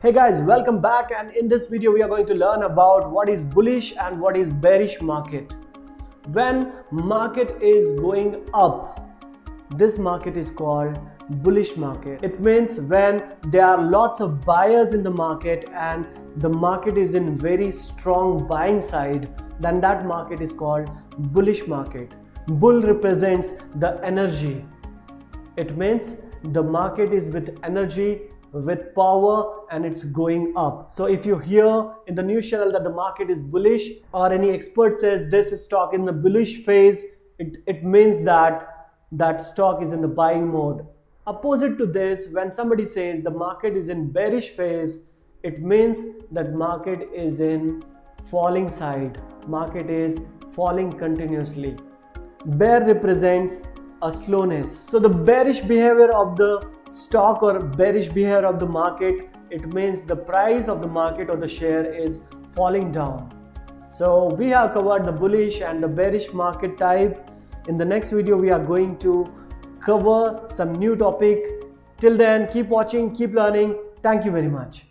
Hey guys, welcome back, and in this video we are going to learn about what is bullish and what is bearish market. When market is going up, this market is called bullish market. It means when there are lots of buyers in the market and the market is in very strong buying side, then that market is called bullish market. Bull represents the energy. It means the market is with energy, with power, and it's going up. So if you hear in the news channel that the market is bullish, or any expert says this stock in the bullish phase, it means that that stock is in the buying mode. Opposite to this, when somebody says the market is in bearish phase, it means that market is in falling side. Market is falling continuously. Bear represents a slowness. So the bearish behavior of the stock or bearish behavior of the market, it means the price of the market or the share is falling down. So we have covered the bullish and the bearish market type. In the next video we are going to cover some new topic. Till then, keep watching, keep learning. Thank you very much.